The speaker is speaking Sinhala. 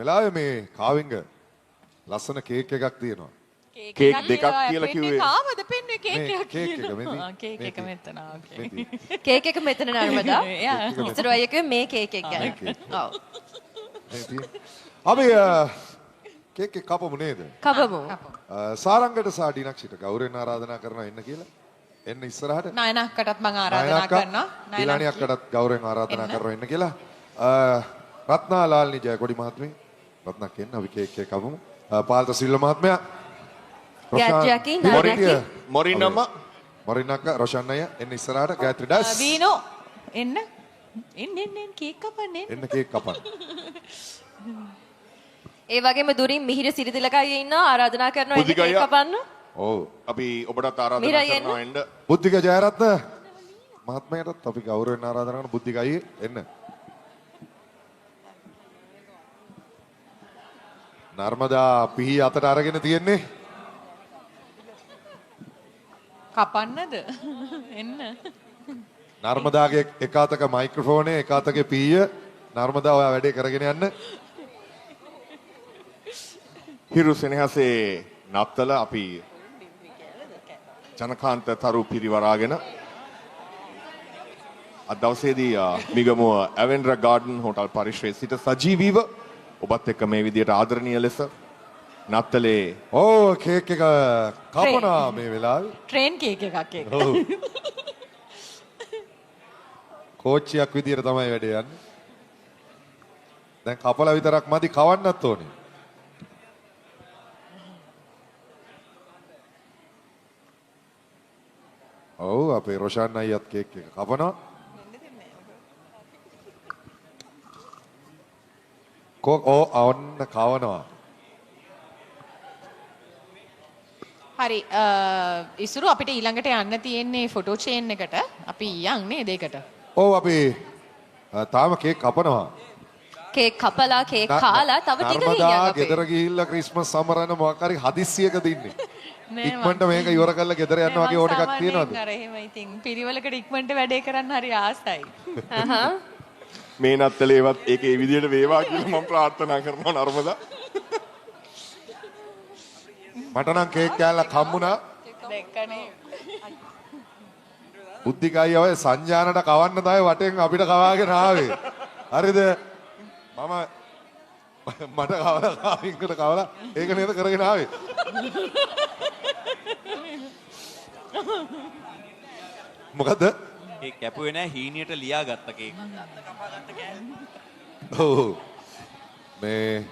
වෙලාවේ මේ කාවින්ග ලස්සන කේක් එකක් තියෙනවා. කේක් දෙකක් කියලා කිව්වේ. කාමද පෙන්වන්නේ කේක් මේ එකක් කේක් එක මෙතන. කේක් එක මෙතන ඕකේ. කේක් එක මෙතන නර්මදා. Yeah. ඉස්සරහ එක මේ කේක් එක ගැන. ඔව්. අපි කේක් එක කපමු නේද? කපමු. සාරංගට සහ ඩිනක්ෂිට ගෞරවයෙන් ආරාධනා කරනවා එන්න කියලා. එන්න ඉස්සරහට. නයනක්කටත් මම ආරාධනා කරනවා. ඩිලානි අක්කටත් ගෞරවයෙන් ආරාධනා කරනවා එන්න කියලා. රත්නා ලාල්නි ජයකොඩි මහත්මිය. රත්නක් එන්න අපි කේක් එක කපමු. පාල්ත සිල්ව මහත්මයා. ගැජ්ජකි නානකි. මොරිනම මොරිනක්ක රොෂන් අය එන්න ඉස්සරහට ගායත්‍රි ඩස්. වීනෝ එන්න. එන්න කේක් කපන්න එන්න. එන්න කේක් කපන්න. ඒ වගේම දුරින් මිහිර සිරිතිලකයි ඉන්නවා ආරාධනා කරනවා එන්න කේක් කපන්න. ඔව්. අපි ඔබටත් ආරාධනා මිරයි එන්න. කරනවා එන්න. බුද්ධික ජයරත්න මහත්මයාටත් අපි ගෞරවයෙන් ආරාධනා කරන බුද්ධික අයියේ එන්න. නර්මදා පිහි අතට අරගෙන තියෙන්නේ. කපන්නද? එන්න. නර්මදාගේ එක අතක මයික්‍රොෆෝනේ එක අතක පීය. නර්මදා ඔයා වැඩේ කරගෙන යන්න. හිරු සෙනෙහසේ නත්තල අපි ජනකාන්ත තරු පිරිවරාගෙන අද දවසේදී මිගමුව ඇවෙන්ඩ්‍ර ගාඩන් හෝටල් පරිශ්‍රයේ සිට සජීවීව ඔබත් එක්ක මේ විදියට ආදරණීය ලෙස නත්තලේ ඕ කේක් එක කපනවා මේ වෙලාවේ. ට්‍රේන් කේක් එකක් ඒක. ඔව්. කෝච්චියක් විදියට තමයි වැඩේ යන්නේ. දැන් කපලා විතරක් මදි කවන්නත් ඕනේ. ඔව් අපේ රොෂාන් අයියත් කේක් එක කපනවා. ඔන්න කවනවා. හරි ඉසුරු අපිට ඊළඟට යන්න තියෙන්නේ ෆොටෝ චේන් එකට. අපි යන් නේද ඒකට? ඔව් අපි තාම කේක් කපනවා. කේක් කපලා කේක් කාලා තව ටික නර්මදා ගියා අපේ. ගෙදර ගිහිල්ලා ක්‍රිස්මස් සමරන මොකක් හරි හදිස්සියකද ඉන්නේ. නෑ ඉක්මනට මේක ඉවර කරලා ගෙදර යන්න වගේ ඕන එකක් තියෙනවද? අර එහෙම ඉතින් පිරිවලකට ඉක්මනට වැඩේ කරන්න හරි ආසයි. මේ නත්තලේවත් ඒක ඒ විදියට වේවා කියලා මම ප්‍රාර්ථනා කරනවා නර්මදා. මට නම් කේක් කෑල්ලක් හම්බුණා. දැක්කනේ. බුද්ධිකයි ඔය සංජානට කවන්න තමයි වටෙන් අපිට කවාගෙන ආවේ. හරිද? මම මට කවලා කාවින්කට කවලා ඒක නේද කරගෙන ආවේ. මොකද? ඒ කැපුවේ නැහැ හීනියට ලියාගත්ත කේක්. ඔව්. මේ